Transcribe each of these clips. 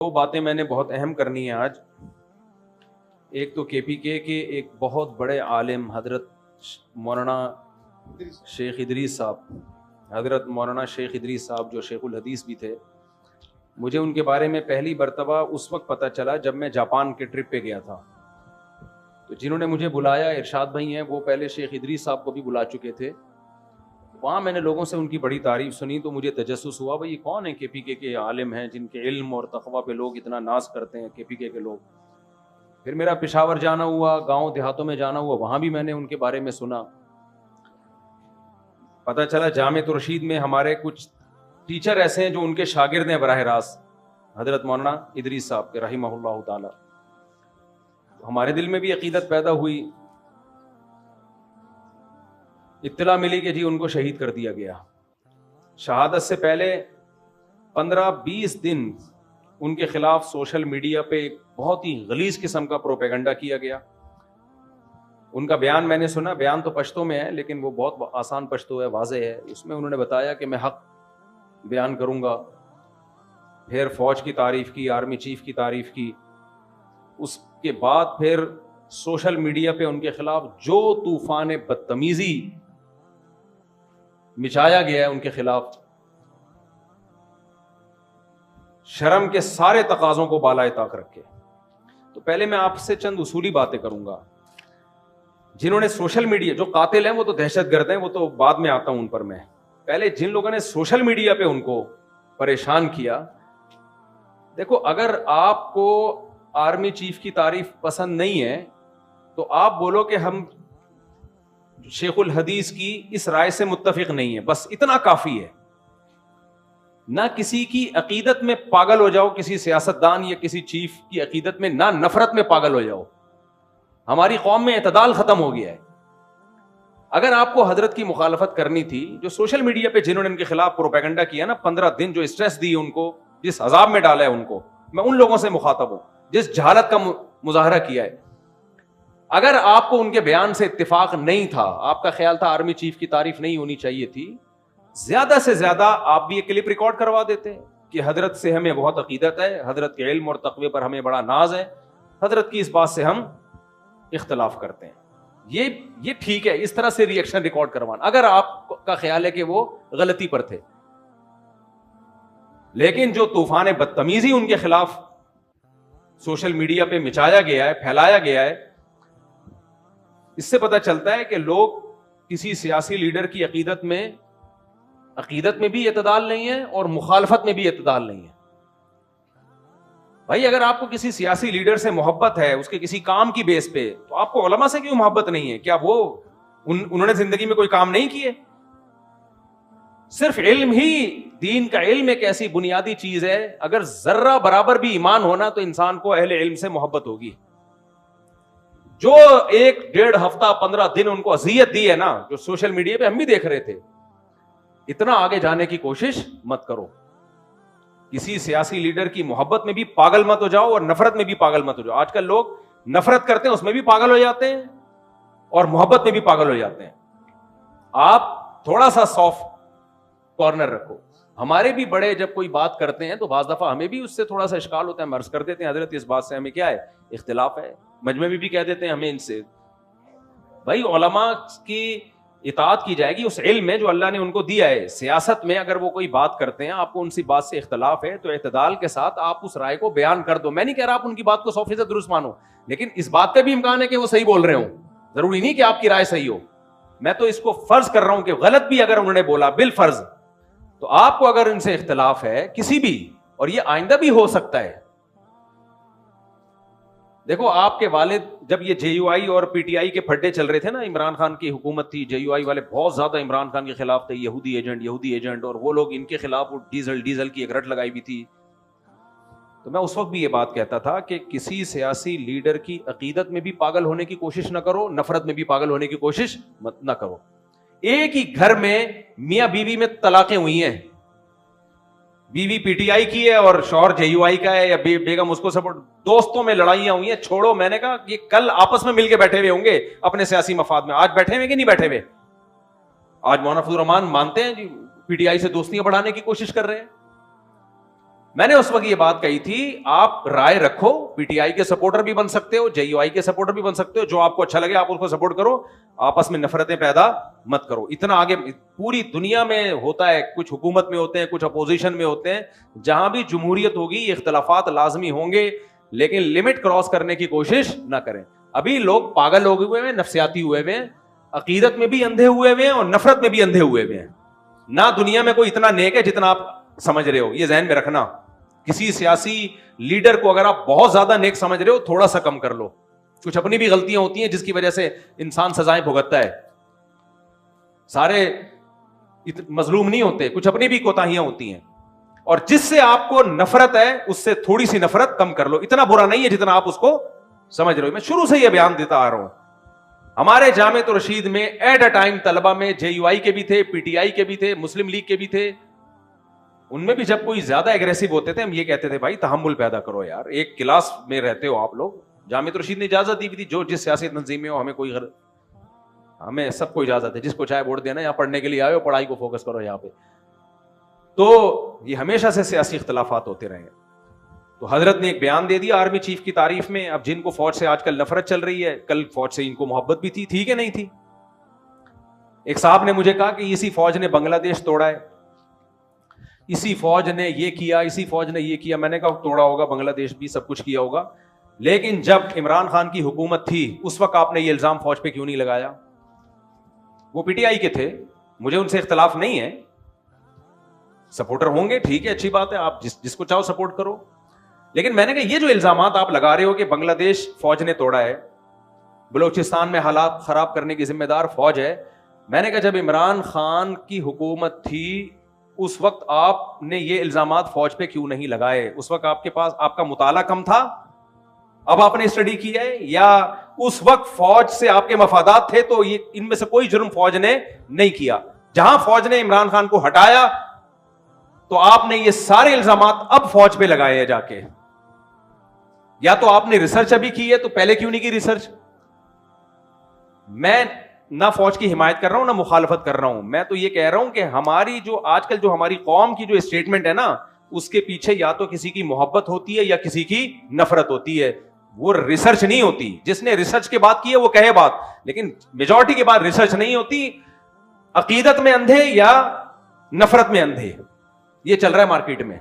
दो बातें मैंने बहुत अहम करनी है आज। एक तो केपीके के एक बहुत बड़े आलिम हजरत मौलाना शेख इदरीस साहब, हजरत मौलाना शेख इदरीस साहब जो शेखुल हदीस भी थे, मुझे उनके बारे में पहली मरतबा उस वक्त पता चला जब मैं जापान के ट्रिप पे गया था। तो जिन्होंने मुझे बुलाया इरशाद भाई हैं, वो पहले शेख इदरीस साहब को भी बुला चुके थे। वहाँ मैंने लोगों से उनकी बड़ी तारीफ सुनी तो मुझे तजस्सुस हुआ भाई ये कौन है केपीके के आलिम हैं जिनके इल्म और तकवा पे लोग इतना नाज करते हैं केपीके के लोग। फिर मेरा पेशावर जाना हुआ, गांव देहातों में जाना हुआ, वहाँ भी मैंने उनके बारे में सुना। पता चला जामे रशीद में हमारे कुछ टीचर ऐसे हैं जो उनके शागिर्द हैं बराह रास्त हजरत मौलाना इदरीस साहब के रहिमहुल्लाह ताला। हमारे दिल में भी अकीदत पैदा हुई। इत्तला मिली कि जी उनको शहीद कर दिया गया। शहादत से पहले 15-20 दिन उनके खिलाफ सोशल मीडिया पे एक बहुत ही गलीज किस्म का प्रोपेगेंडा किया गया। उनका बयान मैंने सुना, बयान तो पश्तो में है लेकिन वो बहुत आसान पश्तो है, वाज़ेह है। उसमें उन्होंने बताया कि मैं हक बयान करूंगा, फिर फौज की तारीफ की, आर्मी चीफ की तारीफ की। उसके बाद फिर सोशल मीडिया पे उनके खिलाफ जो तूफान बदतमीजी मिचाया गया है उनके खिलाफ, शर्म के सारे तकाजों को बालाए ताक रखे। तो पहले मैं आपसे चंद उसूली बातें करूंगा। जिन्होंने सोशल मीडिया, जो कातिल हैं वो तो दहशतगर्द हैं, वो तो बाद में आता हूं उन पर मैं। पहले जिन लोगों ने सोशल मीडिया पे उनको परेशान किया, देखो अगर आपको आर्मी चीफ की तारीफ पसंद नहीं है तो आप बोलो कि हम शेखुल हदीस की इस राय से मुत्तफिक नहीं है, बस इतना काफी है। ना किसी की अकीदत में पागल हो जाओ, किसी सियासतदान या किसी चीफ की अकीदत में ना नफरत में पागल हो जाओ। हमारी कौम में एतदाल खत्म हो गया है। अगर आपको हजरत की मुखालफत करनी थी, जो सोशल मीडिया पे जिन्होंने इनके खिलाफ प्रोपेगेंडा किया ना, 15 दिन जो स्ट्रेस दी उनको, जिस अजाब में डाला है उनको, मैं उन लोगों से मुखातब हूं जिस जहालत का मुजाहरा किया है। अगर आपको उनके बयान से इत्तेफाक नहीं था, आपका ख्याल था आर्मी चीफ की तारीफ नहीं होनी चाहिए थी, ज्यादा से ज्यादा आप भी ये क्लिप रिकॉर्ड करवा देते कि हजरत से हमें बहुत अकीदत है, हजरत के इल्म और तकवे पर हमें बड़ा नाज है, हजरत की इस बात से हम इख्तलाफ करते हैं। ये ठीक है, इस तरह से रिएक्शन रिकॉर्ड करवाना, अगर आपका ख्याल है कि वो गलती पर थे। लेकिन जो तूफान बदतमीजी उनके खिलाफ सोशल मीडिया पे मिचाया गया है, फैलाया गया है, इससे पता चलता है कि लोग किसी सियासी लीडर की अकीदत में भी इत्तदाल नहीं है और मुखालफत में भी इत्तदाल नहीं है। भाई अगर आपको किसी सियासी लीडर से मोहब्बत है, उसके किसी काम की बेस पे, तो आपको उलमा से क्यों मोहब्बत नहीं है? क्या वो उन्होंने जिंदगी में कोई काम नहीं किए? सिर्फ इल्म ही, दीन का इल्म एक ऐसी बुनियादी चीज है, अगर जर्रा बराबर भी ईमान होना तो इंसान को अहले इल्म से मोहब्बत होगी। जो 1-1.5 हफ्ता 15 दिन उनको अजियत दी है ना, जो सोशल मीडिया पे हम भी देख रहे थे, इतना आगे जाने की कोशिश मत करो। किसी सियासी लीडर की मोहब्बत में भी पागल मत हो जाओ और नफरत में भी पागल मत हो जाओ। आजकल लोग नफरत करते हैं उसमें भी पागल हो जाते हैं और मोहब्बत में भी पागल हो जाते हैं। आप थोड़ा सा सॉफ्ट कॉर्नर रखो। हमारे भी बड़े जब कोई बात करते हैं तो बाज़ दफा हमें भी उससे थोड़ा सा इश्काल होता है, हम अर्ज कर देते हैं हजरत इस बात से हमें क्या है, इख्तिलाफ है। मजमे में भी कह देते हैं हमें इनसे, भाई उलमा की इताअत की जाएगी उस इल्म में जो अल्लाह ने उनको दिया है। सियासत में अगर वो कोई बात करते हैं, आपको उनसी बात से इख्तलाफ है, तो इत्तदाल के साथ आप उस राय को बयान कर दो। मैं नहीं कह रहा आप उनकी बात को 100% दुरुस्त मानो, लेकिन इस बात का भी इम्कान है कि वो सही बोल रहे हो। जरूरी नहीं कि आपकी राय सही हो। मैं तो इसको फर्ज कर रहा हूं कि गलत भी अगर उन्होंने बोला बिल फर्ज, तो आपको अगर इनसे इख्तलाफ है किसी भी, और ये आइंदा भी हो सकता है। देखो आपके वालिद जब ये जेयूआई और पीटीआई के फड्डे चल रहे थे ना, इमरान खान की हुकूमत थी, जेयूआई वाले बहुत ज्यादा इमरान खान के खिलाफ थे, यहूदी एजेंट, और वो लोग इनके खिलाफ डीजल की एक रट लगाई भी थी। तो मैं उस वक्त भी ये बात कहता था कि किसी सियासी लीडर की अकीदत में भी पागल होने की कोशिश ना करो, नफरत में भी पागल होने की कोशिश मत ना करो। एक ही घर में मियां बीवी में तलाकें हुई हैं, बीवी पीटीआई की है और शौहर जेयूआई का है, या बेगम उसको सपोर्ट, दोस्तों में लड़ाइयां हुई हैं। छोड़ो, मैंने कहा ये कल आपस में मिलके बैठे हुए होंगे अपने सियासी मफाद में। आज बैठे हुए कि नहीं बैठे हुए? आज मौलाना फजलुर रहमान मानते हैं जी पीटीआई से दोस्तियां बढ़ाने की कोशिश कर रहे हैं। मैंने उस वक्त ये बात कही थी, आप राय रखो, पीटीआई के सपोर्टर भी बन सकते हो, जेयूआई के सपोर्टर भी बन सकते हो, जो आपको अच्छा लगे आप उसको सपोर्ट करो, आपस में नफरतें पैदा मत करो। इतना आगे पूरी दुनिया में होता है, कुछ हुकूमत में होते हैं, कुछ अपोजिशन में होते हैं, जहां भी जमहूरियत होगी इख्तलाफात लाजमी होंगे, लेकिन लिमिट क्रॉस करने की कोशिश ना करें। अभी लोग पागल हो हुए हैं, नफ्सियाती हुए हुए हैं, अकीदत में भी अंधे हुए हुए हैं और नफरत में भी अंधे हुए हुए हैं। ना दुनिया में कोई इतना नेक है जितना आप समझ रहे हो, ये जहन में रखना। किसी सियासी लीडर को अगर आप बहुत ज्यादा नेक समझ रहे हो, थोड़ा सा कम कर लो। कुछ अपनी भी गलतियां होती हैं जिसकी वजह से इंसान सजाएं भुगतता है। सारे मजलूम नहीं होते, कुछ अपनी भी कोताहियां होती हैं। और जिससे आपको नफरत है उससे थोड़ी सी नफरत कम कर लो। इतना बुरा नहीं है जितना आप उसको समझ रहे हो। मैं शुरू से यह बयान देता आ रहा हूं। हमारे जामे तो रशीद में एट अ टाइम तलबा में जेयूआई के भी थे, पीटीआई के भी थे, मुस्लिम लीग के भी थे। उनमें भी जब कोई ज्यादा एग्रेसिव होते थे, हम ये कहते थे भाई तहम्मुल पैदा करो यार, एक क्लास में रहते हो आप लोग। जामे तो रशीद ने इजाजत दी थी, जो जिस सियासी तंजीम में हो, हमें सबको इजाजत है, जिसको चाहे वोट देना, यहाँ पढ़ने के लिए आए हो, पढ़ाई को फोकस करो यहाँ पे। तो ये हमेशा से सियासी इख्तलाफात होते रहे। तो हजरत ने एक बयान दे दिया आर्मी चीफ की तारीफ में। अब जिनको फौज से आजकल नफरत चल रही है, कल फौज से इनको मोहब्बत भी थी कि नहीं थी। एक साहब ने मुझे कहा कि इसी फौज ने बांग्लादेश तोड़ा है, इसी फौज ने ये किया, इसी फौज ने ये किया। मैंने कहा तोड़ा होगा, बांग्लादेश भी सब कुछ किया होगा, लेकिन जब इमरान खान की हुकूमत थी उस वक्त आपने ये इल्जाम फौज पे क्यों नहीं लगाया? वो पीटीआई के थे, मुझे उनसे इख्तलाफ नहीं है, सपोर्टर होंगे, ठीक है, अच्छी बात है, आप जिसको चाहो सपोर्ट करो। लेकिन मैंने कहा ये जो इल्जामात आप लगा रहे हो कि बांग्लादेश फौज ने तोड़ा है, बलूचिस्तान में हालात खराब करने की जिम्मेदार फौज है, मैंने कहा जब इमरान खान की हुकूमत थी उस वक्त आपने ये इल्जामात फौज पे क्यों नहीं लगाए? उस वक्त आपके पास आपका मुताला कम था, अब आपने स्टडी किया है, या उस वक्त फौज से आपके मफादात थे? तो ये इनमें से कोई जुर्म फौज ने नहीं किया। जहां फौज ने इमरान खान को हटाया तो आपने ये सारे इल्जामात अब फौज पे लगाए हैं जाके। या तो आपने रिसर्च अभी की है, तो पहले क्यों नहीं की रिसर्च? मैं ना फौज की हिमायत कर रहा हूं ना मुखालफत कर रहा हूं, मैं तो ये कह रहा हूं कि हमारी जो आजकल जो हमारी कौम की जो स्टेटमेंट है ना, उसके पीछे या तो किसी की मोहब्बत होती है या किसी की नफरत होती है, वो रिसर्च नहीं होती। जिसने रिसर्च के बात की है वो कहे बात, लेकिन मेजॉरिटी के बाद रिसर्च नहीं होती। अकीदत में अंधे या नफरत में अंधे, ये चल रहा है मार्केट में।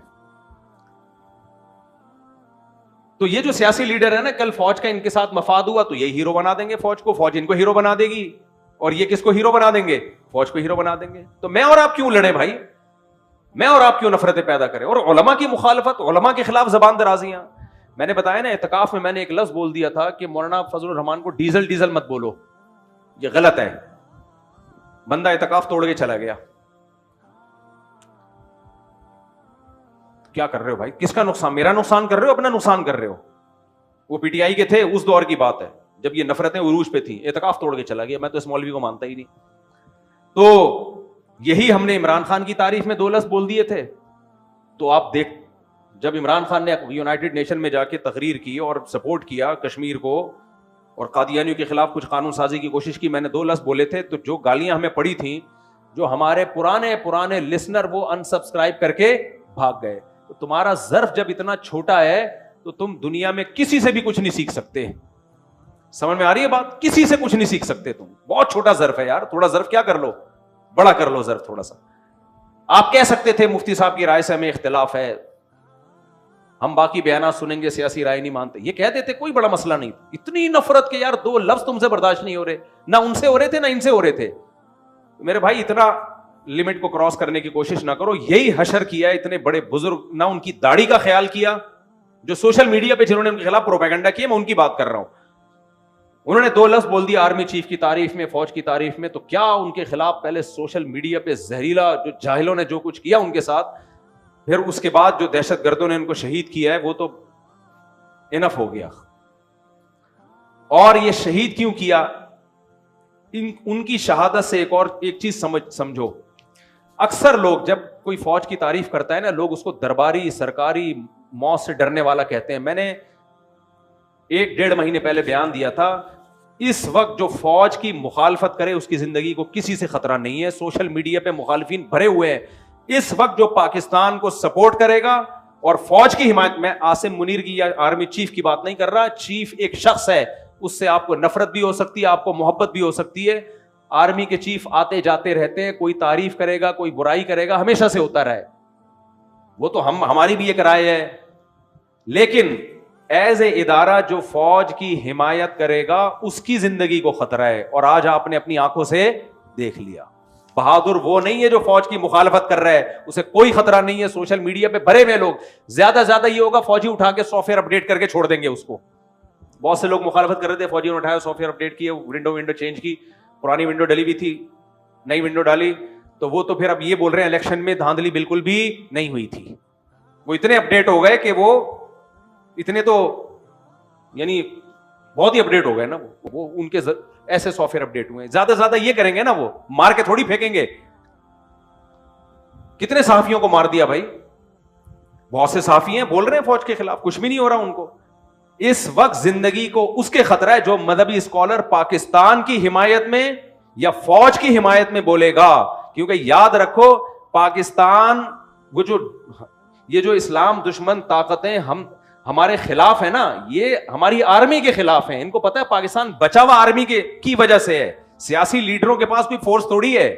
तो ये जो सियासी लीडर है ना, कल फौज का इनके साथ मफाद हुआ तो ये हीरो बना देंगे फौज को, फौज इनको हीरो बना देगी, और ये किसको हीरो बना देंगे? फौज को हीरो बना देंगे। तो मैं और आप क्यों लड़े भाई? मैं और आप क्यों नफरतें पैदा करें? और उलमा की मुखालफत, उलमा के खिलाफ जबान दराजियां। मैंने बताया ना, इत्तकाफ में मैंने एक लफ्ज बोल दिया था कि मौलाना फजलुर रहमान को डीजल डीजल मत बोलो, ये गलत है। बंदा इत्तकाफ तोड़ के चला गया। क्या कर रहे हो भाई? किसका नुकसान? मेरा नुकसान कर रहे हो, अपना नुकसान कर रहे हो। वो पीटीआई के थे, उस दौर की बात है जब ये नफरतें उरूज पे थी, इत्तकाफ तोड़ के चला गया। मैं तो इस मौलवी को मानता ही नहीं। तो यही हमने इमरान खान की तारीफ में 2 लफ्ज बोल दिए थे। तो आप देख, जब इमरान खान ने यूनाइटेड नेशन में जाके तकरीर की और सपोर्ट किया कश्मीर को और कादियानियों के खिलाफ कुछ कानून साजी की कोशिश की, मैंने 2 लफ्ज बोले थे। तो जो गालियां हमें पड़ी थी, जो हमारे पुराने लिसनर वो अनसब्सक्राइब करके भाग गए। तो तुम्हारा ज़र्फ जब इतना छोटा है तो तुम दुनिया में किसी से भी कुछ नहीं सीख सकते। समझ में आ रही है बात? किसी से कुछ नहीं सीख सकते तुम। बहुत छोटा ज़र्फ है यार, थोड़ा ज़र्फ क्या कर लो, बड़ा कर लो ज़र्फ थोड़ा सा। आप कह सकते थे मुफ्ती साहब की राय से हमें इख्तिलाफ है, हम बाकी बयान सुनेंगे, सियासी राय नहीं मानते, ये कह देते, कोई बड़ा मसला नहीं। इतनी नफरत के यार 2 लफ्ज तुमसे बर्दाश्त नहीं हो रहे, ना उनसे हो रहे थे ना इनसे हो रहे थे। मेरे भाई इतना लिमिट को क्रॉस करने की कोशिश ना करो। यही हशर किया इतने बड़े बुजुर्ग, ना उनकी दाढ़ी का ख्याल किया, जो सोशल मीडिया पे जिन्होंने उनके खिलाफ प्रोपेगेंडा किया, मैं उनकी बात कर रहा हूं। उन्होंने 2 लफ्ज बोल दिया आर्मी चीफ की तारीफ में, फौज की तारीफ में, तो क्या उनके खिलाफ पहले सोशल मीडिया पे जहरीला, जो जाहिलों ने जो कुछ किया उनके साथ, फिर उसके बाद जो दहशतगर्दों ने उनको शहीद किया है, वो तो इनफ हो गया। और ये शहीद क्यों किया? उनकी शहादत से एक चीज समझो। अक्सर लोग जब कोई फौज की तारीफ करता है ना, लोग उसको दरबारी, सरकारी, मौत से डरने वाला कहते हैं। मैंने 1-1.5 महीने पहले बयान दिया था, इस वक्त जो फौज की मुखालफत करे उसकी जिंदगी को किसी से खतरा नहीं है। सोशल मीडिया पे मुखालिफिन भरे हुए हैं। इस वक्त जो पाकिस्तान को सपोर्ट करेगा और फौज की हिमायत, मैं आसिम मुनीर की या आर्मी चीफ की बात नहीं कर रहा, चीफ एक शख्स है, उससे आपको नफरत भी हो सकती है, आपको मोहब्बत भी हो सकती है। आर्मी के चीफ आते जाते रहते हैं, कोई तारीफ करेगा, कोई बुराई करेगा, हमेशा से होता रहा है, वो तो हमारी भी एक राय है। लेकिन एज ए इदारा जो फौज की हिमायत करेगा उसकी जिंदगी को खतरा है, और आज आपने अपनी आंखों से देख लिया। बहादुर वो नहीं है जो फौज की मुखालफत कर रहा है, उसे कोई खतरा नहीं है। सोशल मीडिया पे भरे हुए लोग, ज्यादा ये होगा फौजी उठा के सॉफ्टवेयर अपडेट करके छोड़ देंगे उसको। बहुत से लोग मुखालफत कर रहे थे, फौजी ने उठाया सॉफ्टवेयर अपडेट किए, विंडो चेंज की, पुरानी विंडो डली हुई थी, नई विंडो डाली, तो वो तो फिर अब ये बोल रहे हैं इलेक्शन में धांधली बिल्कुल भी नहीं हुई थी। वो इतने अपडेट हो गए कि वो इतने तो यानी बहुत ही अपडेट हो गए ना, वो उनके ऐसे सॉफ्टवेयर अपडेट हुए। ज्यादा ये करेंगे ना, वो मार के थोड़ी फेंकेंगे। कितने सहाफियों को मार दिया भाई, बहुत से सहाफी हैं बोल रहे हैं फौज के खिलाफ, कुछ भी नहीं हो रहा उनको। इस वक्त जिंदगी को उसके खतरा है जो मजहबी स्कॉलर पाकिस्तान की हिमायत में या फौज की हिमायत में बोलेगा। क्योंकि याद रखो, पाकिस्तान वो ये जो इस्लाम दुश्मन ताकतें हमारे खिलाफ है ना, ये हमारी आर्मी के खिलाफ है। इनको पता है पाकिस्तान बचा हुआ आर्मी की वजह से है, सियासी लीडरों के पास कोई फोर्स थोड़ी है।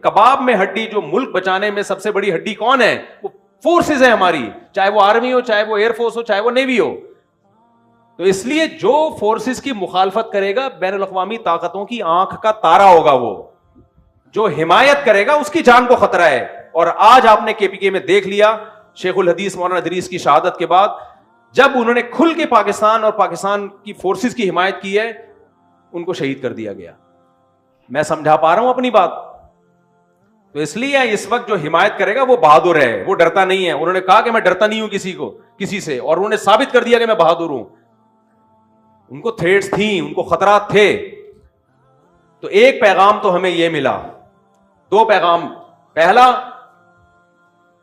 कबाब में हड्डी, जो मुल्क बचाने में सबसे बड़ी हड्डी कौन है, वो फोर्सेस है हमारी, चाहे वो आर्मी हो, चाहे वो एयरफोर्स हो, चाहे वो नेवी हो। तो इसलिए जो फोर्सेस की मुखालफत करेगा बैनुल अक़वामी ताकतों की आंख का तारा होगा, वो जो हिमायत करेगा उसकी जान को खतरा है। और आज आपने केपीके में देख लिया, शेखुल हदीस मौलाना इदरीस की शहादत के बाद जब उन्होंने खुल के पाकिस्तान और पाकिस्तान की फोर्सेस की हिमायत की है, उनको शहीद कर दिया गया। मैं समझा पा रहा हूं अपनी बात? तो इसलिए इस वक्त जो हिमायत करेगा वो बहादुर है, वो डरता नहीं है। उन्होंने कहा कि मैं डरता नहीं हूं किसी से, और उन्होंने साबित कर दिया कि मैं बहादुर हूं। उनको थ्रेट्स थी, उनको खतरात थे। तो एक पैगाम तो हमें यह मिला, दो पैगाम। पहला,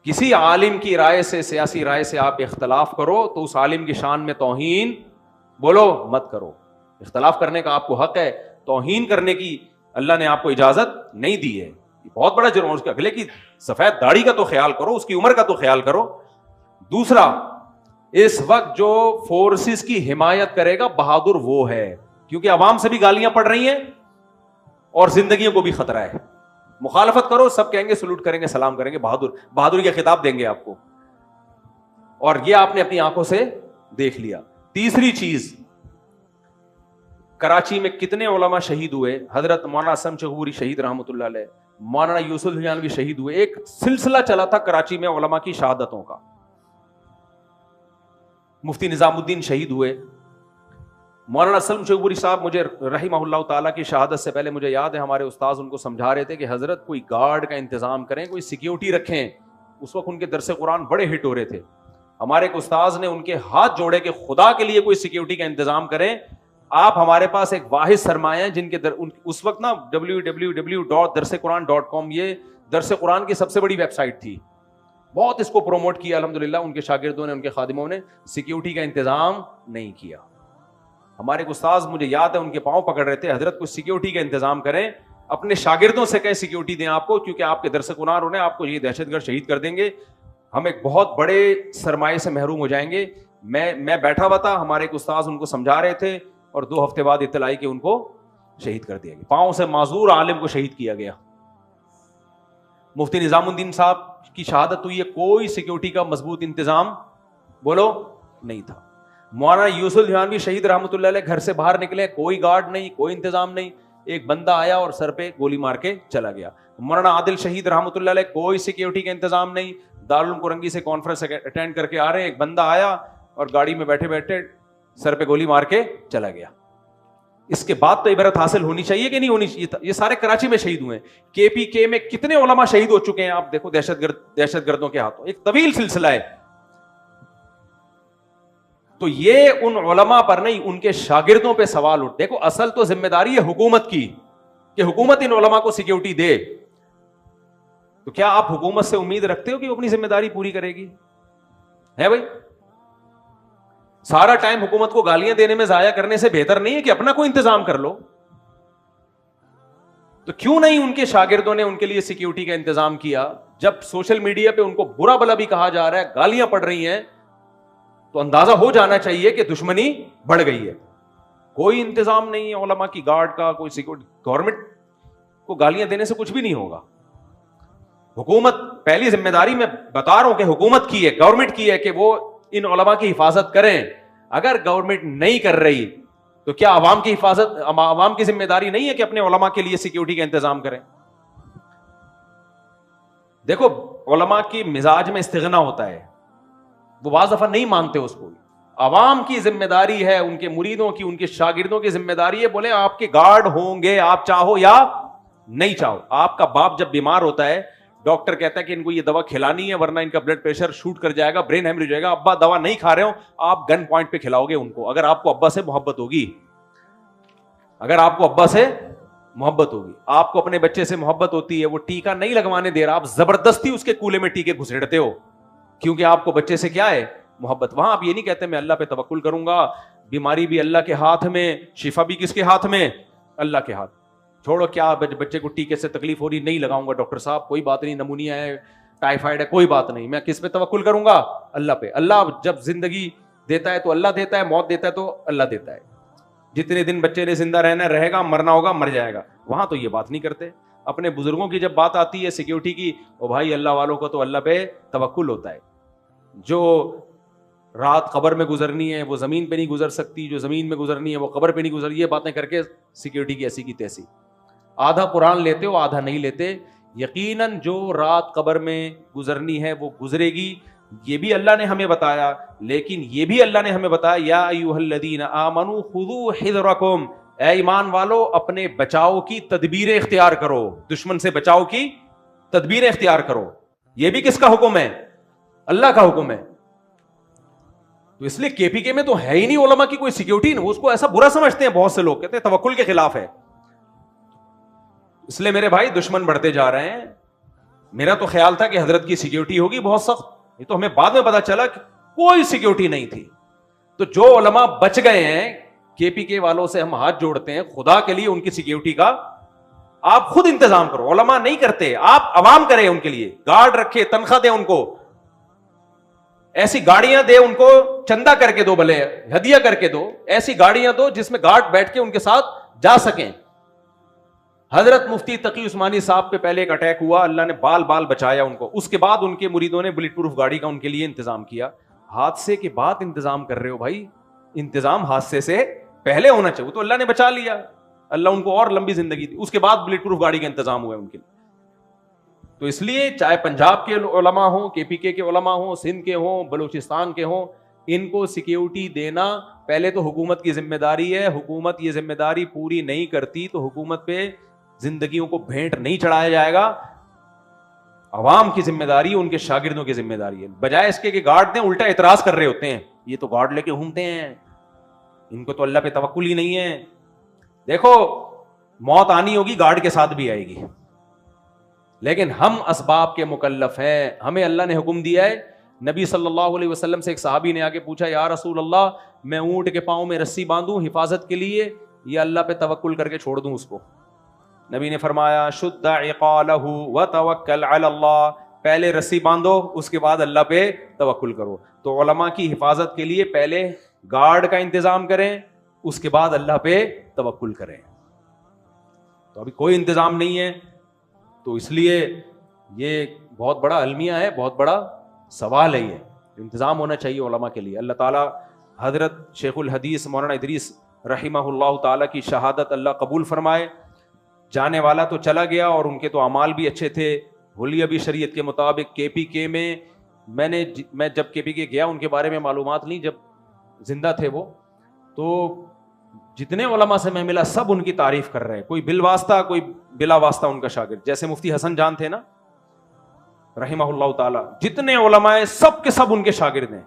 किसी आलिम की राय से, सियासी राय से आप इख्तलाफ करो तो उस आलिम की शान में तौहीन बोलो मत करो। इख्तलाफ करने का आपको हक है, तौहीन करने की अल्लाह ने आपको इजाजत नहीं दी है। बहुत बड़ा जुर्म है। उसके अगले की सफेद दाढ़ी का तो ख्याल करो, उसकी उम्र का तो ख्याल करो। दूसरा, इस वक्त जो फोर्सेस की हिमायत करेगा बहादुर वो है, क्योंकि अवाम से भी गालियां पड़ रही हैं और जिंदगियों को भी खतरा है। मुखालफत करो, सब कहेंगे सलूट करेंगे, सलाम करेंगे, बहादुरी का खिताब देंगे आपको। और ये आपने अपनी आंखों से देख लिया। तीसरी चीज, कराची में कितने उलमा शहीद हुए। हजरत मौलाना असम चगूरी शहीद रहमतुल्लाह अलैह, मौलाना यूसुफ हिजानवी शहीद हुए। एक सिलसिला चला था कराची में उलमा की शहादतों का। मुफ्ती निजामुद्दीन शहीद हुए। मौलाना असलम चगूरी साहब, मुझे रहिमहुल्लाह ताला की शहादत से पहले मुझे याद है हमारे उस्ताद उनको समझा रहे थे कि हजरत कोई गार्ड का इंतजाम करें, कोई सिक्योरिटी रखें। उस वक्त उनके दरसे कुरान बड़े हिट हो रहे थे। हमारे एक उस्ताद ने उनके हाथ जोड़े कि खुदा के लिए कोई सिक्योरिटी का इंतजाम करें। आप हमारे पास एक वाहिद सरमाया है जिनके उस वक्त ना www.darsequran.com ये दरसे कुरान की सबसे बड़ी वेबसाइट थी। बहुत इसको प्रोमोट किया अल्हम्दुलिल्लाह। उनके शागिर्दों ने, उनके खादिमों ने सिक्योरिटी का इंतजाम नहीं किया। हमारे उस्ताद, मुझे याद है, उनके पांव पकड़ रहे थे, हजरत कुछ सिक्योरिटी का इंतजाम करें, अपने शागिर्दों से कहें सिक्योरिटी दें आपको, क्योंकि आपके दरसे कुरान होने आपको ये दहशतगर्द शहीद कर देंगे, हम एक बहुत बड़े सरमाए से महरूम हो जाएंगे। मैं बैठा हुआ था, हमारे एक उस्ताद उनको समझा रहे थे, और 2 हफ्ते बाद इत्तला आई कि उनको शहीद कर दिया गया। पांव से माजूर आलिम को शहीद किया गया। मुफ्ती निजामुद्दीन साहब की शहादत हुई है, कोई सिक्योरिटी का मजबूत इंतजाम बोलो नहीं था। मौलाना यूसुफ हिजानवी शहीद रहमतुल्लाह अलैह घर से बाहर निकले, कोई गार्ड नहीं, कोई इंतजाम नहीं। एक बंदा आया और सर पे गोली मार के चला गया। मौलाना आदिल शहीद रहमतुल्लाह अलैह, कोई सिक्योरिटी का इंतजाम नहीं। दारुल कुरंगी से कॉन्फ्रेंस अटेंड करके आ रहे, एक बंदा आया और गाड़ी में बैठे बैठे सर पे गोली मार के चला गया। इसके बाद तो इबरत हासिल होनी चाहिए कि नहीं होनी चाहिए? ये सारे कराची में शहीद हुए। केपीके में कितने उलमा शहीद हो चुके हैं आप देखो, दहशतगर्दों के हाथों। एक तवील सिलसिला है। तो ये उन उलमा पर नहीं, उनके शागिर्दों पे सवाल उठ। देखो, असल तो जिम्मेदारी है हुकूमत की कि हुकूमत इन उलमा को सिक्योरिटी दे। तो क्या आप हुकूमत से उम्मीद रखते हो कि वो अपनी जिम्मेदारी पूरी करेगी? है भाई, सारा टाइम हुकूमत को गालियां देने में जाया करने से बेहतर नहीं है कि अपना कोई इंतजाम कर लो। तो क्यों नहीं उनके शागिर्दों ने उनके लिए सिक्योरिटी का इंतजाम किया? जब सोशल मीडिया पे उनको बुरा भला भी कहा जा रहा है, गालियां पड़ रही हैं, तो अंदाजा हो जाना चाहिए कि दुश्मनी बढ़ गई है। कोई इंतजाम नहीं है उलमा की गार्ड का, कोई सिक्योरिटी। गवर्नमेंट को गालियां देने से कुछ भी नहीं होगा। हुकूमत, पहली जिम्मेदारी मैं बता रहा हूं कि हुकूमत की है, गवर्नमेंट की है कि वो इन उलमा की हिफाजत करें। अगर गवर्नमेंट नहीं कर रही तो क्या आवाम की हिफाजत, आवाम की जिम्मेदारी नहीं है कि अपने उलमा के लिए सिक्योरिटी का इंतजाम करें? देखो, उलमा की मिजाज में इस्तिगना होता है, वो बाज़ दफा नहीं मानते उसको। आवाम की जिम्मेदारी है, उनके मुरीदों की, उनके शागिर्दों की जिम्मेदारी है, बोले आपके गार्ड होंगे, आप चाहो या नहीं चाहो। आपका बाप जब बीमार होता है, डॉक्टर कहता है कि इनको ये दवा खिलानी है वरना इनका ब्लड प्रेशर शूट कर जाएगा, ब्रेन हेमरेज हो जाएगा। अब्बा दवा नहीं खा रहे हो, आप गन पॉइंट पे खिलाओगे उनको, अगर आपको अब्बा से मोहब्बत होगी। अगर आपको अब्बा से मोहब्बत होगी, आपको अपने बच्चे से मोहब्बत होती है, वो टीका नहीं लगवाने दे रहा, आप जबरदस्ती उसके कूले में टीके घुसेड़ते हो, क्योंकि आपको बच्चे से क्या है, मोहब्बत। वहां आप ये नहीं कहते मैं अल्लाह पे तवक्कुल करूंगा, बीमारी भी अल्लाह के हाथ में, शिफा भी किसके हाथ में, अल्लाह के हाथ। छोड़ो, क्या बच्चे को टीके से तकलीफ हो रही, नहीं लगाऊंगा डॉक्टर साहब, कोई बात नहीं, नमूनिया है, टाइफाइड है, कोई बात नहीं, मैं किस पे तवक्कुल करूंगा, अल्लाह पे। अल्लाह जब जिंदगी देता है तो अल्लाह देता है, मौत देता है तो अल्लाह देता है। जितने दिन बच्चे ने जिंदा रहना रहेगा, मरना होगा मर जाएगा। वहां तो ये बात नहीं करते। अपने बुजुर्गों की जब बात आती है सिक्योरिटी की, ओ भाई अल्लाह वालों को तो अल्लाह पे तवक्कुल होता है। जो रात कब्र में गुजरनी है वो जमीन पे नहीं गुजर सकती, जो जमीन में गुजरनी है वो कब्र पे नहीं गुजर, ये बातें करके सिक्योरिटी की ऐसी की तैसी। आधा कुरान लेते हो, आधा नहीं लेते। यकीनन जो रात कब्र में गुजरनी है वो गुजरेगी, ये भी अल्लाह ने हमें बताया। लेकिन ये भी अल्लाह ने हमें बताया, या अय्युहल्लज़ीना आमनू खुदू हिज़्रकुम, ऐ ईमान वालो अपने बचाव की तदबीरें इख्तियार करो, दुश्मन से बचाव की तदबीरें इख्तियार करो। ये भी किसका हुक्म है? अल्लाह का हुक्म है। तो इसलिए केपीके में तो है ही नहीं उलमा की कोई सिक्योरिटी, उसको ऐसा बुरा समझते हैं बहुत से लोग, कहते हैं तवक्कुल के खिलाफ है। इसलिए मेरे भाई दुश्मन बढ़ते जा रहे हैं। मेरा तो ख्याल था कि हजरत की सिक्योरिटी होगी बहुत सख्त, ये तो हमें बाद में पता चला कि कोई सिक्योरिटी नहीं थी। तो जो उलमा बच गए हैं, केपीके वालों से हम हाथ जोड़ते हैं, खुदा के लिए उनकी सिक्योरिटी का आप खुद इंतजाम करो। उलमा नहीं करते, आप अवाम करें उनके लिए, गार्ड रखे, तनख्वाह दे उनको, ऐसी गाड़ियां दे उनको, चंदा करके दो, भले हदिया करके दो, ऐसी गाड़ियां दो जिसमें गार्ड बैठ के उनके साथ जा सकें। हजरत मुफ्ती तकी उस्मानी साहब पे पहले एक अटैक हुआ, अल्लाह ने बाल बाल बचाया उनको। उसके बाद उनके मुरीदों ने बुलेट प्रूफ गाड़ी का उनके लिए इंतजाम किया। हादसे के बाद इंतजाम कर रहे हो भाई, इंतजाम हादसे से पहले होना चाहिए। तो अल्लाह ने बचा लिया, अल्लाह उनको और लंबी जिंदगी दी, उसके बाद बुलेट प्रूफ गाड़ी का इंतजाम हुआ उनके लिए। तो इसलिए चाहे पंजाब के उलमा हो, केपीके के उलमा हो, सिंध के हो, बलूचिस्तान के हो, इनको सिक्योरिटी देना पहले तो हुकूमत की जिम्मेदारी है। हुकूमत ये जिम्मेदारी पूरी नहीं करती तो हुकूमत पे जिंदगियों को भेंट नहीं चढ़ाया जाएगा। अवाम की जिम्मेदारी, उनके शागिर्दों की जिम्मेदारी है। बजाय इसके कि गार्ड दें, उल्टा एतराज कर रहे होते हैं, ये तो गार्ड लेके घूमते हैं, इनको तो अल्लाह पे तवक्कुल ही नहीं है। देखो, मौत आनी होगी, गार्ड के साथ भी आएगी, लेकिन हम असबाब के मुकल्लफ हैं। हमें अल्लाह ने हुक्म दिया है। नबी सल्लल्लाहु अलैहि वसल्लम से एक सहाबी ने आके पूछा, या रसूल अल्लाह, मैं ऊंट के पांव में रस्सी बांधूं हिफाजत के लिए, या अल्लाह पे तवक्कुल करके छोड़ दूं उसको? नबी ने फरमाया, शुद्दा इक़ालहु व तवक्कल अलल्लाह, पहले रस्सी बांधो, उसके बाद अल्लाह पे तवक्कुल करो। तो उलमा की हिफाजत के लिए पहले गार्ड का इंतजाम करें, उसके बाद अल्लाह पे तवक्कुल करें। तो अभी कोई इंतजाम नहीं है, तो इसलिए ये बहुत बड़ा अलमिया है, बहुत बड़ा सवाल है। ये इंतजाम होना चाहिए उलमा के लिए। अल्लाह ताला हजरत शेखुल हदीस मौलाना इदरीस रहिमहुल्लाह ताला की शहादत अल्लाह कबूल फरमाए। जाने वाला तो चला गया और उनके तो अमाल भी अच्छे थे, हुलिया भी शरीयत के मुताबिक। केपीके में मैं जब केपीके गया, उनके बारे में मालूमात नहीं, जब जिंदा थे वो, तो जितने उलमा से मैं मिला सब उनकी तारीफ कर रहे हैं, कोई बिल वास्ता कोई बिला वास्ता उनका शागिर्द। जैसे मुफ्ती हसन जान थे ना रहिमहुल्लाह ताला, जितने उलमा है सब के सब उनके शागिर्द हैं।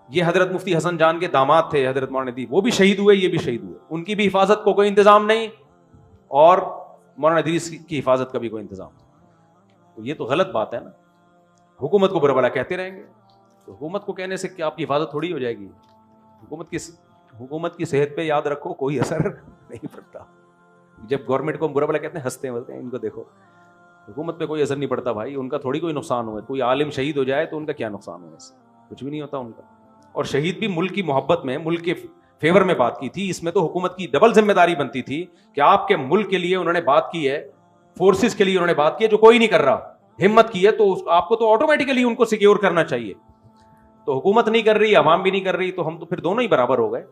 ये हजरत मुफ्ती हसन जान के दामाद थे हजरत मौलाना दीप, वो भी शहीद हुए, ये भी शहीद हुए। उनकी भी हिफाजत को कोई इंतजाम नहीं और मौलाना इदरीस की हिफाजत का भी कोई इंतजाम। तो ये तो गलत बात है ना। हुकूमत को बुरा भला कहते रहेंगे, तो हुकूमत को कहने से क्या आपकी हिफाजत थोड़ी हो जाएगी? हुकूमत की सेहत पे याद रखो कोई असर नहीं पड़ता। जब गवर्नमेंट को बुरा भला कहते हैं, हंसते हैं, बोलते हैं इनको देखो, हुकूमत पे कोई असर नहीं पड़ता भाई, उनका थोड़ी कोई नुकसान हुआ। कोई आलिम शहीद हो जाए तो उनका क्या नुकसान हुआ, इससे कुछ भी नहीं होता उनका। और शहीद भी मुल्क की मोहब्बत में, मुल्क के फेवर में बात की थी। इसमें तो हुकूमत की डबल जिम्मेदारी बनती थी कि आपके मुल्क के लिए उन्होंने बात की है, फोर्सेस के लिए उन्होंने बात की है, जो कोई नहीं कर रहा, हिम्मत की है, तो आपको तो ऑटोमेटिकली उनको सिक्योर करना चाहिए। तो हुकूमत नहीं कर रही, अवाम भी नहीं कर रही, तो हम तो फिर दोनों ही बराबर हो गए।